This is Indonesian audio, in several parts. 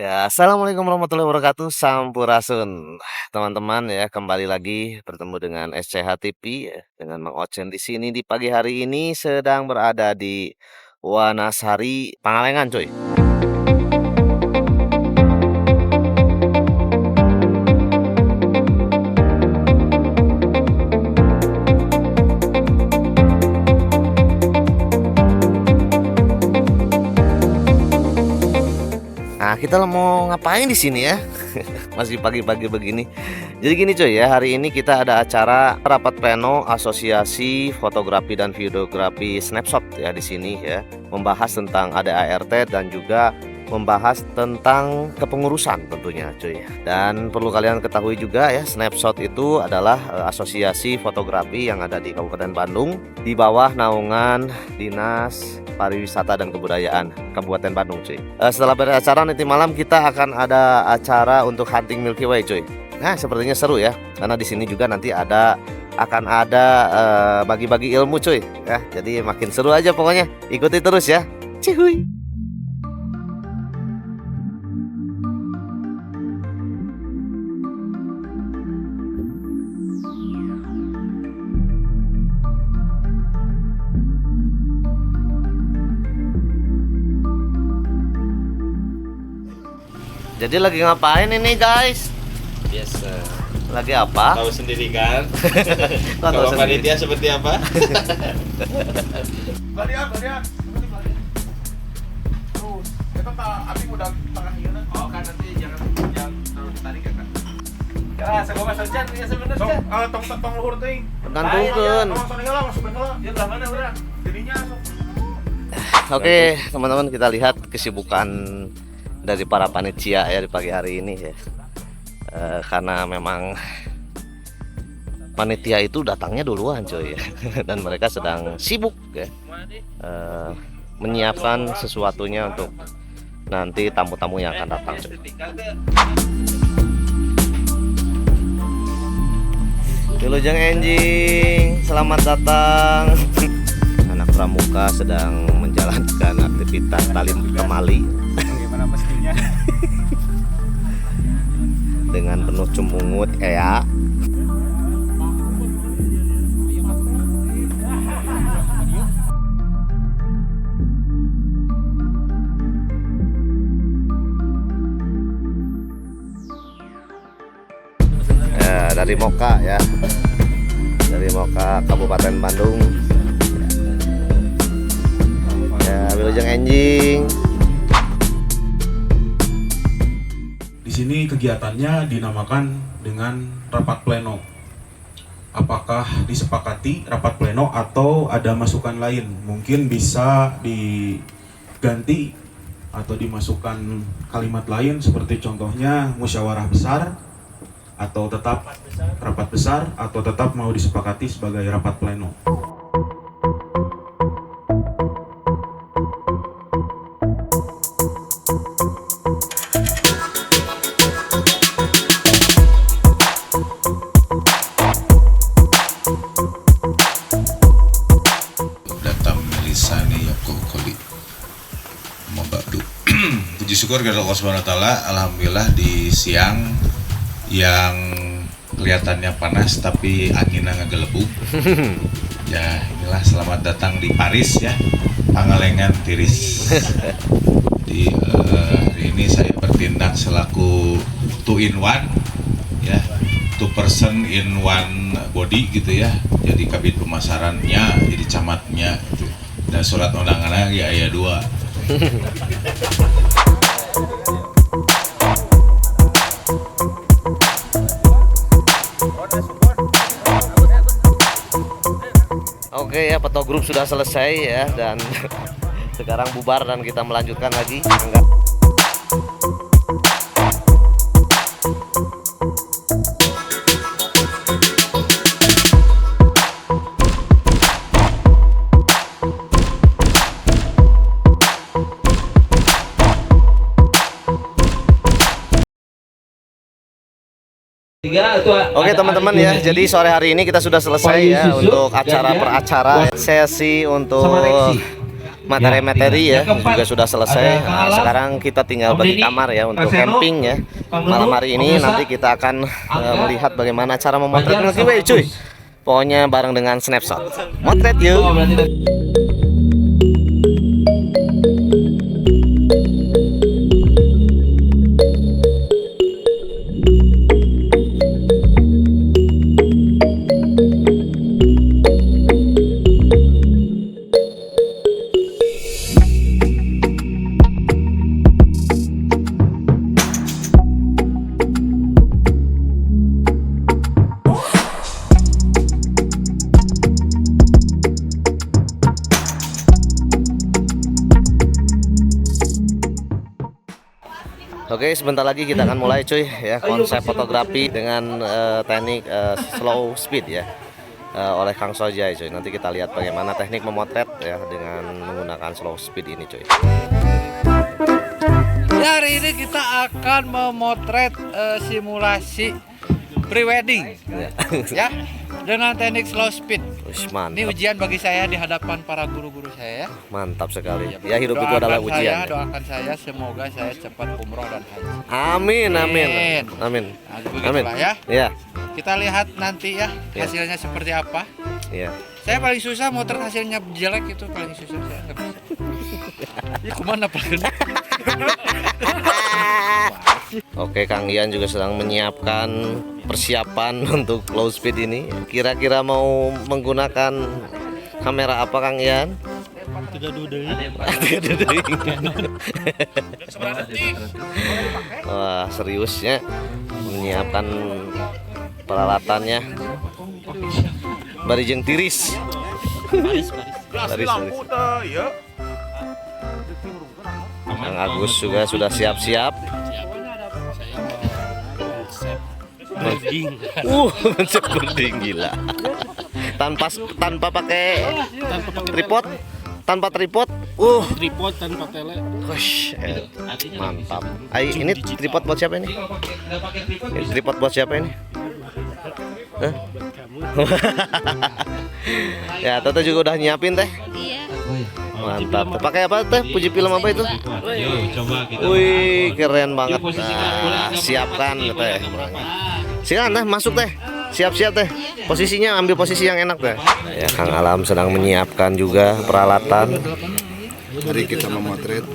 Ya, assalamualaikum warahmatullahi wabarakatuh. Sampurasun, teman-teman ya. Kembali lagi bertemu dengan SCH TV ya, dengan Mang Ocen di sini di pagi hari ini sedang berada di Wanasari, Pangalengan, cuy. Nah, kita mau ngapain di sini ya? Masih pagi-pagi begini. Jadi gini cuy ya, hari ini kita ada acara rapat pleno Asosiasi Fotografi dan Videografi Snapshot ya di sini ya, membahas tentang ADART dan juga membahas tentang kepengurusan tentunya cuy. Dan perlu kalian ketahui juga ya, Snapshot itu adalah asosiasi fotografi yang ada di Kabupaten Bandung di bawah naungan Dinas Pariwisata dan Kebudayaan Kabupaten Bandung cuy. Setelah beracara nanti malam kita akan ada acara untuk hunting Milky Way cuy. Nah, sepertinya seru ya, karena di sini juga nanti akan ada bagi-bagi ilmu cuy ya. Jadi makin seru aja pokoknya. Ikuti terus ya. Cihuy. Jadi lagi ngapain ini guys? Biasa. Lagi apa? Tahu sendiri kan? Kok tahu Kalau sendiri? panitia seperti apa? Balian. Terus, kita tak abis udah tengah ieu. Oh kan nanti jangan terlalu ditarik ya kan? Ya, semoga saja ya sebenarnya. Tong luhur teuing. Tergantung. Langsung heula, langsung heula. Dia belah mana urang? Jadinya sok. Oke, teman-teman kita lihat kesibukan dari para panitia ya di pagi hari ini ya. Karena memang panitia itu datangnya duluan coy ya. Dan mereka sedang sibuk ya, menyiapkan sesuatunya untuk nanti tamu-tamu yang akan datang coy. Wilujeng Enjing, selamat datang. Anak pramuka sedang menjalankan aktivitas tali temali Bagaimana mestinya? dengan penuh cemungut ya. Ya, dari Moka ya, dari Moka Kabupaten Bandung ya. Wilujeng Enjing. Di sini kegiatannya dinamakan dengan rapat pleno. Apakah disepakati rapat pleno atau ada masukan lain? Mungkin bisa diganti atau dimasukkan kalimat lain seperti contohnya musyawarah besar atau tetap rapat besar atau tetap mau disepakati sebagai rapat pleno. Datang Melisani Yoko Koli Mabadu. Puji syukur kepada Allah Subhanahu wa taala, alhamdulillah di siang yang kelihatannya panas tapi anginnya ngegelebuk. Ya, inilah selamat datang di Paris ya. Pangalengan tiris. Di hari ini saya bertindak selaku 2 in 1 ya. 2 person in 1 body gitu ya. Jadi kabid pemasarannya, jadi camatnya gitu. Dan surat undangannya ya aya 2. Oke ya, foto grup sudah selesai ya, dan sekarang bubar dan kita melanjutkan lagi. Enggak. Oke teman-teman ya, jadi sore hari ini kita sudah selesai ya untuk acara per acara sesi untuk materi-materi ya juga sudah selesai. Nah, sekarang kita tinggal bagi kamar ya untuk camping ya. Malam hari ini nanti kita akan melihat bagaimana cara memotret Milky Way cuy. Pokoknya bareng dengan Snapshot. Motret yuk. Oke, sebentar lagi kita akan mulai cuy ya konsep fotografi dengan teknik slow speed ya oleh Kang Sojai cuy. Nanti kita lihat bagaimana teknik memotret ya dengan menggunakan slow speed ini cuy. Ya, hari ini kita akan memotret simulasi prewedding ya dengan teknik slow speed. Ush, Ini mantap. ujian bagi saya di hadapan para guru-guru saya. Mantap sekali. Ya hidup itu adalah ujian. Doakan saya semoga saya cepat umroh dan haji. Amin amin. Amin. Nah, begitulah Amin. ya. Ya. Kita lihat nanti ya Ya. hasilnya seperti apa. Ya. Saya paling susah motret hasilnya jelek itu paling susah, saya nggak bisa. Ya kemana Pak? Oke, Kang Ian juga sedang menyiapkan persiapan untuk low speed ini. Kira-kira mau menggunakan kamera apa Kang Ian? Wah, seriusnya menyiapkan peralatannya. Barijeng tiris. Baris. Kang Agus juga sudah siap-siap. Konsep berding gila. Tanpa pakai tripod, tanpa tripod. Tripod tanpa tele. Wush, mantap. Ini tripod buat siapa ini? Ini tripod buat siapa ini? Hah? Ya, Tete juga udah nyiapin teh. Iya. Mantap. Pakai apa teh? Puji film apa itu? Wih, keren banget. Nah, siapkan teh. Silakan teh, masuk teh. Siap-siap teh. Posisinya ambil posisi yang enak teh. Ya, Kang Alam sedang menyiapkan juga peralatan. Mari kita memotret.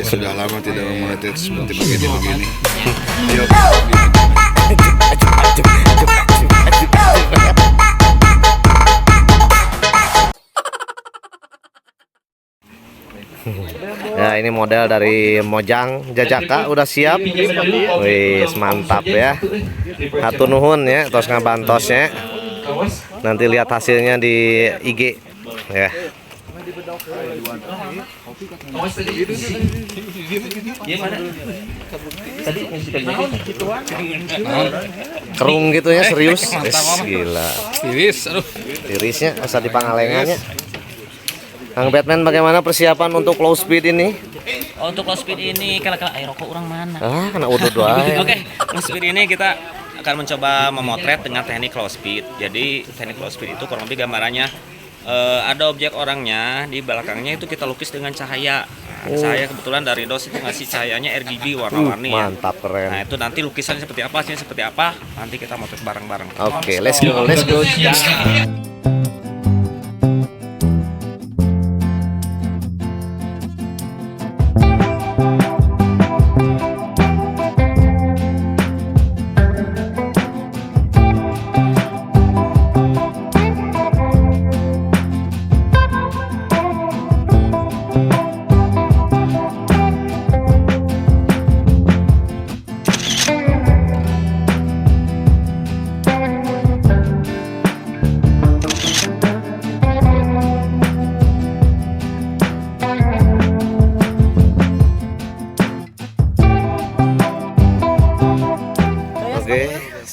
Sudah lama tidak memotret seperti begini. Yuk. Ya, ini model dari Mojang Jajaka udah siap. Wih, mantap ya. Hatur nuhun ya, tos ngabantosnya. Nanti lihat hasilnya di IG ya. Kerung gitu ya, serius. Gila. Tirisnya asal di pangalengannya. Kang Batman, bagaimana persiapan untuk low speed ini? Untuk low speed ini kala-kala air rokok orang mana? Kena udut doang. Oke, low speed ini kita akan mencoba memotret dengan teknik low speed. Jadi teknik low speed itu kurang lebih gambarannya ada objek orangnya di belakangnya itu kita lukis dengan cahaya. Nah, cahaya kebetulan dari DOS itu ngasih cahayanya RGB warna-warni ya. Mantap, keren. Nah, itu nanti lukisannya seperti apa, hasilnya seperti apa, nanti kita motret bareng-bareng. Oke, let's go.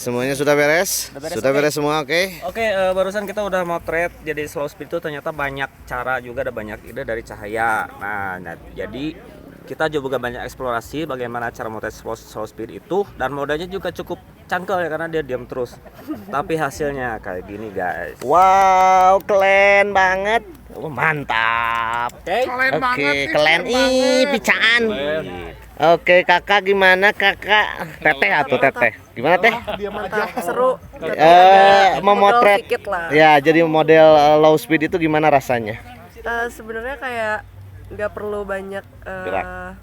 Semuanya sudah beres? Sudah beres semua, oke? Oke, barusan kita udah motret. Jadi slow speed itu ternyata banyak cara juga, ada banyak ide dari cahaya. Nah, jadi kita juga banyak eksplorasi bagaimana cara motret slow speed itu, dan modanya juga cukup cangkel ya karena dia diam terus. Tapi hasilnya kayak gini guys. Wow, keren banget. Oh, mantap. Keren Oke, keren ih picaan. Oke, kakak gimana kakak? Teteh atau teteh? Gimana teh? Mantap, seru. Memotret. Dikit lah. Ya, jadi model low speed itu gimana rasanya? Sebenarnya kayak nggak perlu banyak Gerak.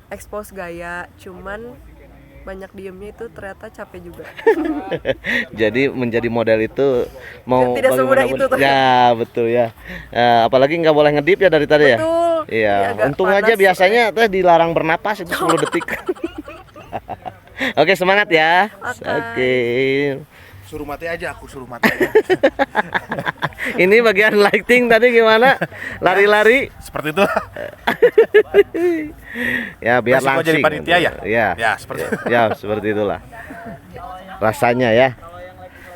expose gaya, cuman banyak diemnya itu ternyata capek juga. Jadi menjadi model itu mau Tidak semudah itu tuh. Ya, betul ya. Apalagi nggak boleh ngedip ya dari tadi ya. Betul. Iya, Ini agak untung panas. aja biasanya teh dilarang bernapas itu 10 detik. Oke, semangat ya. Oke. Suruh mati aja, aku suruh mati aja. Ini bagian lighting tadi gimana? Lari-lari. Seperti itu. Ya, biar Resiko langsing. jadi panitia ya? Ya. Ya, seperti itu. Ya, seperti itulah. Rasanya ya.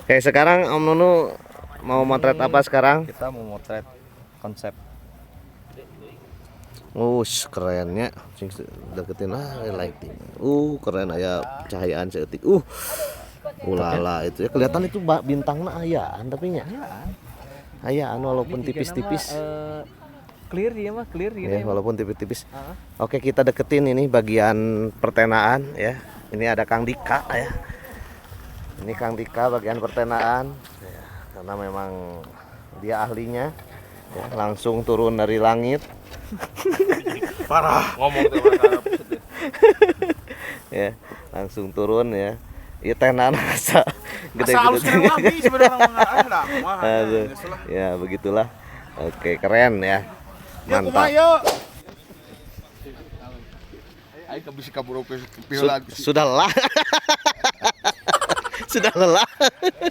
Oke, sekarang Om Nunu mau motret apa sekarang? Kita mau motret konsep. Kerennya. Sing deketin lighting. Keren aya cahayaan seetik. Ulala itu ya kelihatan itu bintangnya ayaan tapi nya. Ayaan walaupun tipis-tipis. Clear ya mah, clear gitu Ya, walaupun tipis-tipis. Oke, kita deketin ini bagian pertenaan ya. Ini ada Kang Dika ya. Ini Kang Dika bagian pertenaan ya, karena memang dia ahlinya ya, langsung turun dari langit. Parah ngomong tuh. Ya, langsung turun ya. Iya tenan asa Gede halus lagi sebenarnya Aduh. Ya, begitulah. Oke, keren ya. Ya Mantap. kumaha ayo ke bisi kabur piulan. Sudah lelah. Sudah lelah.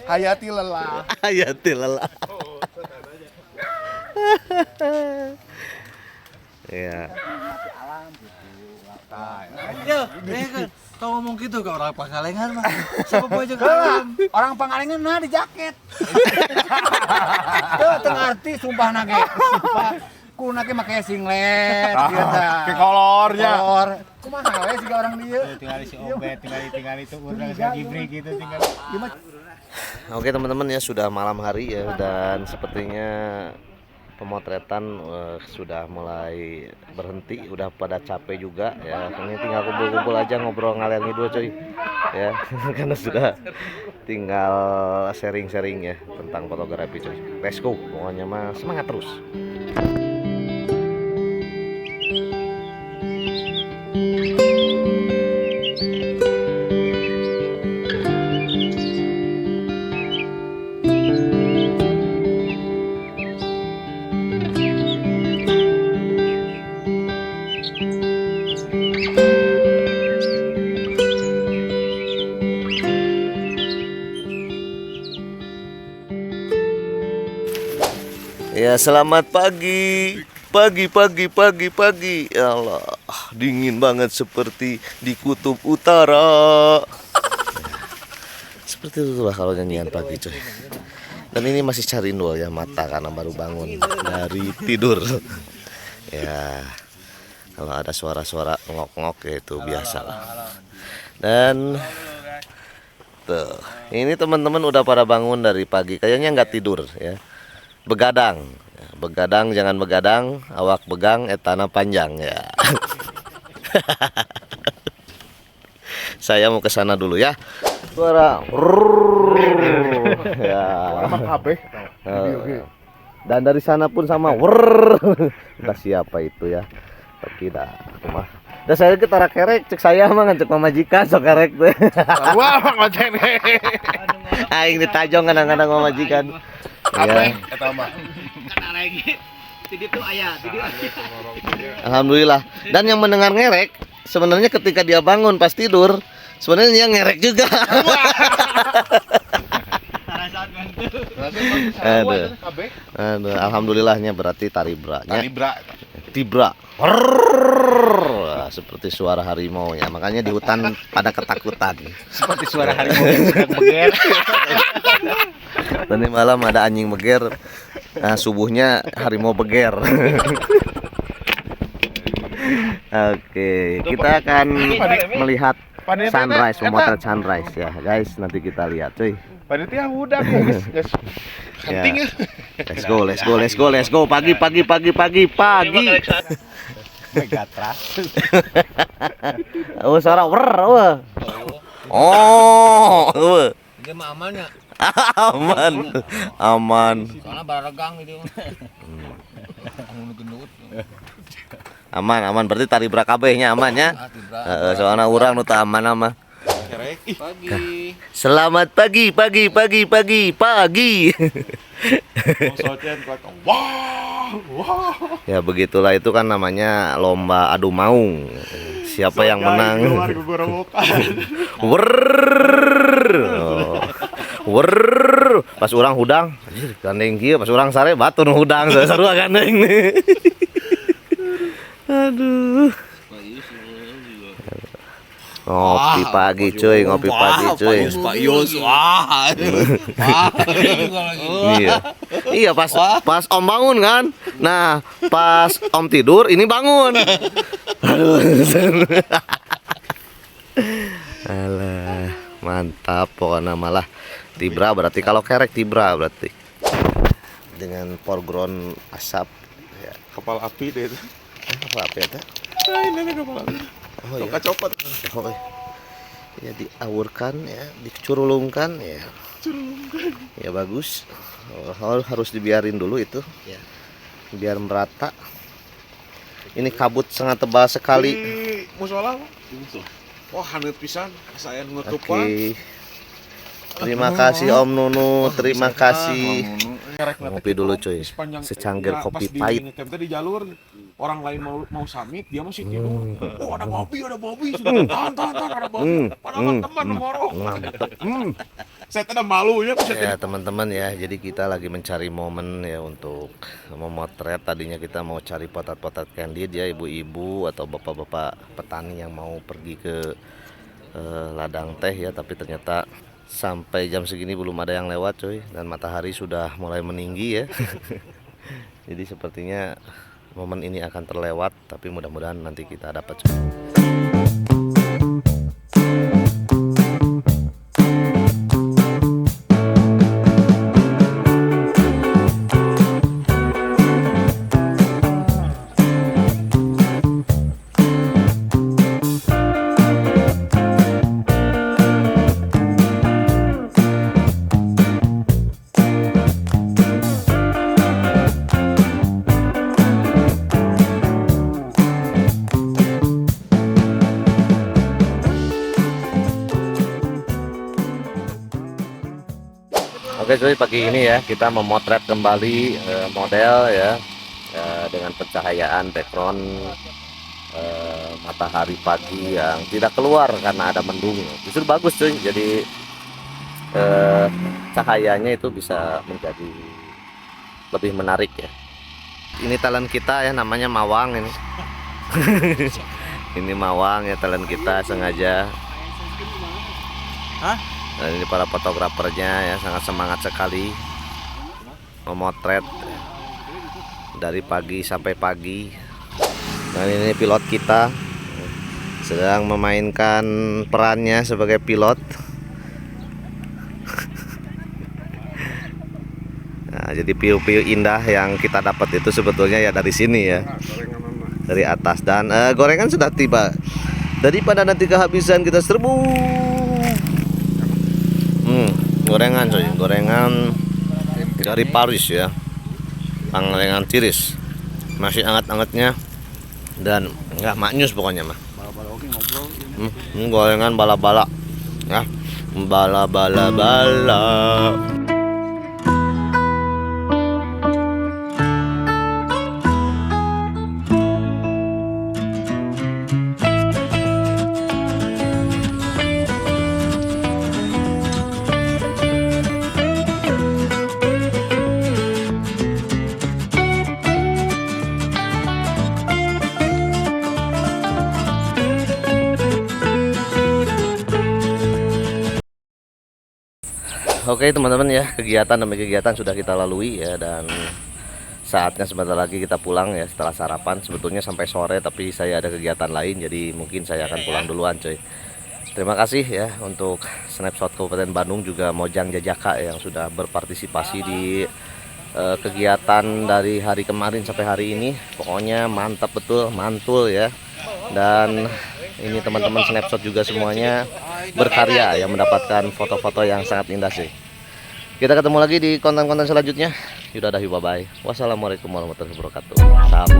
Hayati lelah. Hayati lelah. Ya. Kau ngomong gitu ke orang Pangalengan mah. Siapa boy juga Orang Pangalengan nah di jaket. Tuh tengah arti sumpah nage. Kuna ke make singlet gitu. Ke kolornya. Kolor. Kumaha we siga orang dieu. Tinggal si Obet, tinggal itu urang si Gibri gitu tinggal. Oke teman-teman ya, sudah malam hari ya, dan sepertinya pemotretan sudah mulai berhenti, udah pada capek juga ya. Ini tinggal kumpul-kumpul aja ngobrol ngalor ngidul cuy ya. Karena sudah tinggal sharing-sharing ya tentang fotografi cuy. Let's go, pokoknya mah semangat terus. Ya, selamat pagi. Pagi. Ya Allah, dingin banget seperti di kutub utara. Seperti itulah kalau nyanyian pagi coy. Dan ini masih cari nol ya mata karena baru bangun dari tidur. Ya, kalau ada suara-suara ngok-ngok ya itu biasa lah. Dan tuh, ini teman-teman udah pada bangun dari pagi. Kayaknya nggak tidur ya. Begadang, begadang jangan begadang, awak begang etana panjang ya. Saya mau ke sana dulu ya. Suara ya. Dan dari sana pun sama Udah siapa itu ya. Tidak mah. Dan saya ke tarak kerek cek saya mah ngecek mamajikan sok kerek teh. Wah, ngocek nih. Aing ditajong kadang-kadang mamajikan. Ya. Alhamdulillah. Dan yang mendengar ngerek sebenarnya ketika dia bangun pas tidur, sebenarnya dia ngerek juga. Aduh, alhamdulillahnya berarti taribranya. Tibra. Seperti suara harimau ya, makanya di hutan pada ketakutan. Seperti suara harimau yang sedang beger. Tadi malam ada anjing beger, subuhnya harimau beger. Oke, kita akan melihat sunrise, memotret sunrise ya guys. Nanti kita lihat cuy. Panitia udah guys. Ya. Let's go. Pagi. Megatras. Oh, suara wer. Oh, Dia mah aman ya. aman. Soalnya baragang gitu. Aman. Berarti tari kabehnya aman ya. Soalnya orang nu teu aman mah. Pagi. Selamat pagi. Ya begitulah, itu kan namanya lomba adu maung. Siapa yang menang? Pas orang hudang, gandeng kieu, pas orang sare batu nu hudang, sarua gandeng nih. Aduh. Ngopi pagi cuy. Pak Yus. Wah. Iya pas Om bangun kan. Nah, pas Om tidur ini bangun. Aduh. Alah, mantap pokoknya malah tibra berarti, kalau kerek tibra berarti. Dengan foreground asap ya. Kapal api deh itu. Kapal api itu. Ini kapal api. Oh ya. Copot. Oh, ya diaurkan ya, dicurulungkan ya. Ya bagus. Harus dibiarin dulu itu ya. Biar merata. Ini kabut sangat tebal sekali. Musola. Wah, haneut pisan. Saya nutup. Oke. Terima kasih Om Nunu, terima kasih. Ngopi dulu cuy. Secangkir kopi pahit. Di jalur orang lain mau summit, dia masih tidur. Oh, ada babi. Sudah tahan, ada babi. Padahal teman ngorok. Saya tidak malu ya. Ya teman-teman ya, jadi kita lagi mencari momen ya untuk memotret. Tadinya kita mau cari potret-potret candid ya, ibu-ibu atau bapak-bapak petani yang mau pergi ke ladang teh ya, tapi ternyata sampai jam segini belum ada yang lewat cuy, dan matahari sudah mulai meninggi ya. Jadi sepertinya momen ini akan terlewat, tapi mudah-mudahan nanti kita dapat cuy. Oke cuy, pagi ini ya kita memotret kembali model ya, dengan pencahayaan background matahari pagi yang tidak keluar karena ada mendung. Justru bagus cuy, jadi cahayanya itu bisa menjadi lebih menarik ya. Ini talent kita ya, namanya Mawang ini. Ini Mawang ya, talent kita sengaja. Dan ini para fotografernya ya, sangat semangat sekali memotret dari pagi sampai pagi. Dan ini pilot kita sedang memainkan perannya sebagai pilot. Nah, jadi view-view indah yang kita dapat itu sebetulnya ya dari sini ya, dari atas. Dan gorengan sudah tiba. Daripada nanti kehabisan kita serbu. Gorengan coy, gorengan dari Paris ya, gorengan tiris, masih anget-angetnya dan nggak maknyus pokoknya mah. Gorengan bala-bala ya, bala-bala-bala. Oke teman-teman ya, kegiatan demi kegiatan sudah kita lalui ya, dan saatnya sebentar lagi kita pulang ya setelah sarapan. Sebetulnya sampai sore tapi saya ada kegiatan lain, jadi mungkin saya akan pulang duluan coy. Terima kasih ya untuk Snapshot Kabupaten Bandung, juga Mojang Jajaka yang sudah berpartisipasi di kegiatan dari hari kemarin sampai hari ini. Pokoknya mantap betul, mantul ya. Dan ini teman-teman Snapshot juga semuanya berkarya yang mendapatkan foto-foto yang sangat indah sih. Kita ketemu lagi di konten-konten selanjutnya. Yaudah dah, bye bye. Wassalamualaikum warahmatullahi wabarakatuh. Salam